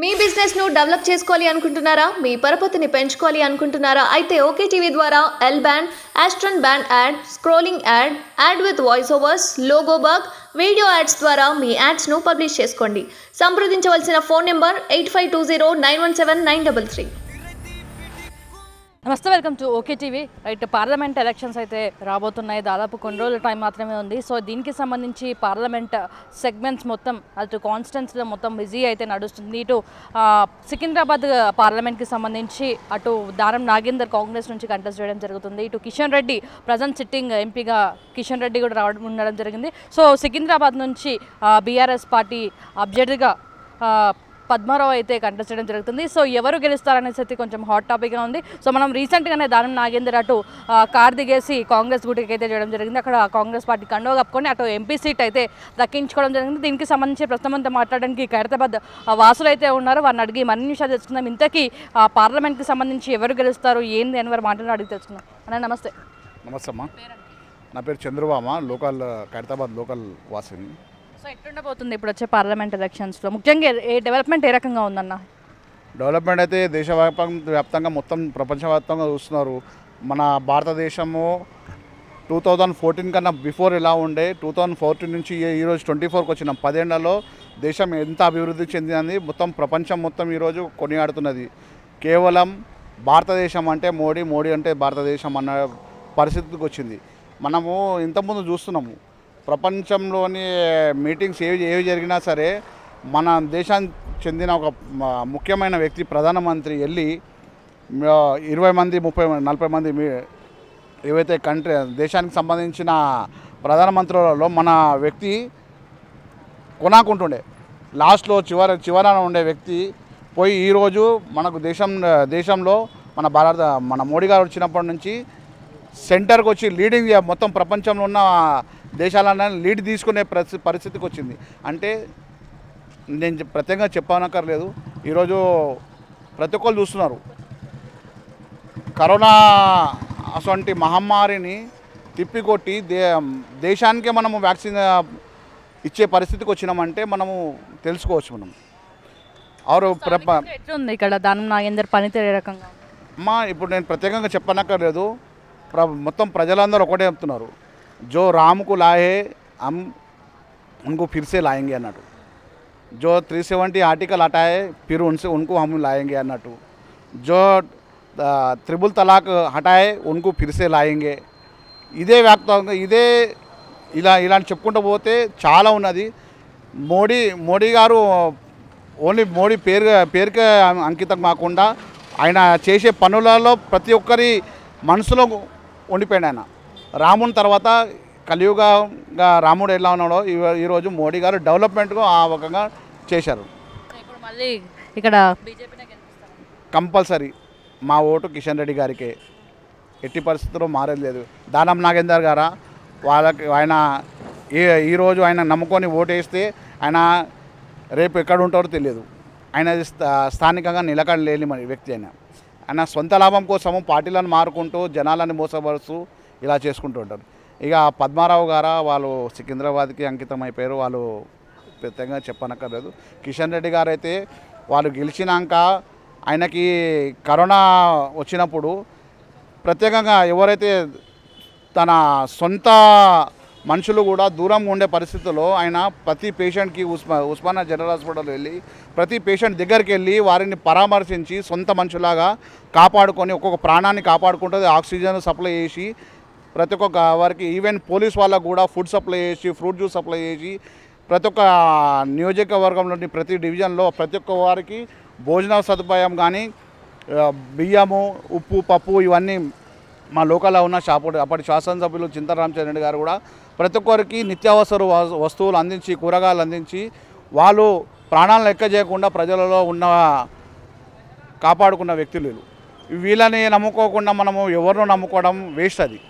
మీ business ను develop చేసుకోవాలి అనుకుంటున్నారా? మీ పరపతిని పెంచుకోవాలి అనుకుంటున్నారా? అయితే ఓకే టీవీ ద్వారా L band, Aston band ad, scrolling ad, ad with voice overs, logo bug, video ads ద్వారా మీ యాడ్స్ ను పబ్లిష్ చేసుకోండి. సంప్రదించవలసిన ఫోన్ నెంబర్ 8520917933. నమస్తే, welcome to okay TV. Right, parliament elections అయితే రాబోతున్నాయి. దాదాపు కొన్ని రోజుల టైం మాత్రమే ఉంది. సో దీనికి సంబంధించి పార్లమెంట్ సెగ్మెంట్స్ మొత్తం అటు కాన్స్టిట్యున్సీలో మొత్తం బిజీ అయితే నడుస్తుంది. ఇటు సికింద్రాబాద్ పార్లమెంట్కి సంబంధించి అటు దానం నాగేందర్ కాంగ్రెస్ నుంచి కంటెస్ట్ చేయడం జరుగుతుంది. ఇటు కిషన్ రెడ్డి ప్రజెంట్ సిట్టింగ్ ఎంపీగా కిషన్ రెడ్డి కూడా ఉండడం జరిగింది. సో సికింద్రాబాద్ నుంచి బీఆర్ఎస్ పార్టీ అభ్యర్థిగా పద్మారావు అయితే కంటెస్ట్ చేయడం జరుగుతుంది. సో ఎవరు గెలుస్తారనేసి అయితే కొంచెం హాట్ టాపిక్గా ఉంది. సో మనం రీసెంట్గానే దానం నాగేందర్ అటు కార్ దిగేసి కాంగ్రెస్ గూటికి అయితే చేయడం జరిగింది. అక్కడ కాంగ్రెస్ పార్టీ కండువా కప్పుకొని అటు ఎంపీ సీట్ అయితే దక్కించుకోవడం జరిగింది. దీనికి సంబంధించి ప్రస్తుతం అంతా మాట్లాడడానికి ఖైరతాబాద్ వాసులు అయితే ఉన్నారు. వారిని అడిగి మరిన్ని నిమిషాలు తెలుసుకుందాం. ఇంతకీ పార్లమెంట్కి సంబంధించి ఎవరు గెలుస్తారు ఏంది అని వారు మాట్లాడి అడిగి తెలుసుకుందాం. అన్న నమస్తే. నమస్తే అమ్మా, నా పేరు చంద్రబామ, లోకల్ ఖైరతాబాద్ లోకల్ వాసిని. సో ఎట్లుండబోతుంది ఇప్పుడు వచ్చే పార్లమెంట్ ఎలక్షన్స్లో? ముఖ్యంగా ఏ డెవలప్మెంట్ ఏ రకంగా ఉందన్న? డెవలప్మెంట్ అయితే దేశవ్యాప్తంగా మొత్తం ప్రపంచవ్యాప్తంగా చూస్తున్నారు. మన భారతదేశము 2014 కన్నా బిఫోర్ ఎలా ఉండే, 2014 నుంచి ఈరోజు 24కి వచ్చిన 10 ఏళ్లలో దేశం ఎంత అభివృద్ధి చెందింది మొత్తం ప్రపంచం మొత్తం ఈరోజు కొనియాడుతున్నది. కేవలం భారతదేశం అంటే మోడీ, మోడీ అంటే భారతదేశం అన్న పరిస్థితికి వచ్చింది. మనము ఇంతకుముందు చూస్తున్నాము, ప్రపంచంలోని మీటింగ్స్ ఏవి జరిగినా సరే మన దేశానికి చెందిన ఒక ముఖ్యమైన వ్యక్తి ప్రధానమంత్రి వెళ్ళి 20 మంది 30 మంది 40 మంది ఏవైతే దేశానికి సంబంధించిన ప్రధానమంత్రులలో మన వ్యక్తి కొనాకుంటుండే, లాస్ట్లో చివరన ఉండే వ్యక్తి పోయి ఈరోజు మనకు దేశంలో మన మోడీ గారు వచ్చినప్పటి నుంచి సెంటర్కి వచ్చి లీడింగ్ మొత్తం ప్రపంచంలో ఉన్న దేశాలన్నీ లీడ్ తీసుకునే పరిస్థితికి వచ్చింది. అంటే నేను ప్రత్యేకంగా చెప్పనక్కర్లేదు, ఈరోజు ప్రతి ఒక్కరు చూస్తున్నారు. కరోనా అటువంటి మహమ్మారిని తిప్పికొట్టి దేశానికే మనము వ్యాక్సిన్ ఇచ్చే పరిస్థితికి వచ్చినామంటే మనము తెలుసుకోవచ్చు. మనం ఎట్లుంది ఇక్కడ దానం నాగేందర్ పనితీరు ఏ రకంగా? అమ్మా, ఇప్పుడు నేను ప్రత్యేకంగా చెప్పనక్కర్లేదు, మొత్తం ప్రజలందరూ ఒకటే చెప్తున్నారు, జో రామ్కు లాయే హమ్ ఉनको फिर से लाएंगे అన్నట్టు, జో 370 ఆర్టికల్ హటాయే ఫిర్ ఉनको हम लाएंगे అన్నట్టు, జో త్రిబుల్ తలాక్ హటాయే ఉनको फिर से लाएंगे. ఇదే వ్యాప్తంగా ఇలాంటి చెప్పుకుంటూ పోతే చాలా ఉన్నది. మోడీ గారు ఓన్లీ మోడీ పేరుకే అంకితం కాకుండా ఆయన చేసే పనులలో ప్రతి ఒక్కరి మనసులో ఉండిపోయాడు. ఆయన రాముని తర్వాత కలియుగంగా రాముడు ఎలా ఉన్నాడో ఈరోజు మోడీ గారు డెవలప్మెంట్గా ఆ రకంగా చేశారు. ఇప్పుడు మళ్ళీ ఇక్కడ కంపల్సరీ మా ఓటు కిషన్ రెడ్డి గారికే, ఎట్టి పరిస్థితుల్లో మారేది లేదు. దానం నాగేందర్ గారా ఆయన ఈరోజు ఆయన నమ్ముకొని ఓటు వేస్తే ఆయన రేపు ఎక్కడ ఉంటారో తెలియదు. ఆయన స్థానికంగా నిలకడలేని వ్యక్తి. ఆయన సొంత లాభం కోసము పార్టీలను మారుకుంటూ జనాలను మోసపరుస్తూ ఇలా చేసుకుంటూ ఉంటారు. ఇక పద్మారావు గారా వాళ్ళు సికింద్రాబాద్కి అంకితం అయిపోయారు, వాళ్ళు ప్రత్యేకంగా చెప్పనక్కర్లేదు. కిషన్ రెడ్డి గారు అయితే వాళ్ళు గెలిచినాక ఆయనకి కరోనా వచ్చినప్పుడు ప్రత్యేకంగా ఎవరైతే తన సొంత మనుషులు కూడా దూరంగా ఉండే పరిస్థితుల్లో ఆయన ప్రతి పేషెంట్కి ఉస్మానియా జనరల్ హాస్పిటల్ వెళ్ళి ప్రతి పేషెంట్ దగ్గరికి వెళ్ళి వారిని పరామర్శించి సొంత మనుషులాగా కాపాడుకొని ఒక్కొక్క ప్రాణాన్ని కాపాడుకుంటుంది. ఆక్సిజన్ సప్లై చేసి ప్రతి ఒక్క వారికి, ఈవెన్ పోలీస్ వాళ్ళకు కూడా ఫుడ్ సప్లై చేసి, ఫ్రూట్ జ్యూస్ సప్లై చేసి, ప్రతి ఒక్క నియోజకవర్గంలోని ప్రతి డివిజన్లో ప్రతి ఒక్క వారికి భోజన సదుపాయం కానీ, బియ్యము, ఉప్పు, పప్పు ఇవన్నీ మా లోకల్లో ఉన్న అప్పటి శాసనసభ్యులు చింతరామచంద్ర గారు కూడా ప్రతి ఒక్కరికి నిత్యావసర వస్తువులు అందించి, కూరగాయలు అందించి వాళ్ళు ప్రాణాలను లెక్క చేయకుండా ప్రజలలో కాపాడుకున్న వ్యక్తులు. వీళ్ళని నమ్ముకోకుండా మనము ఎవరినో నమ్ముకోవడం వేస్ట్. అది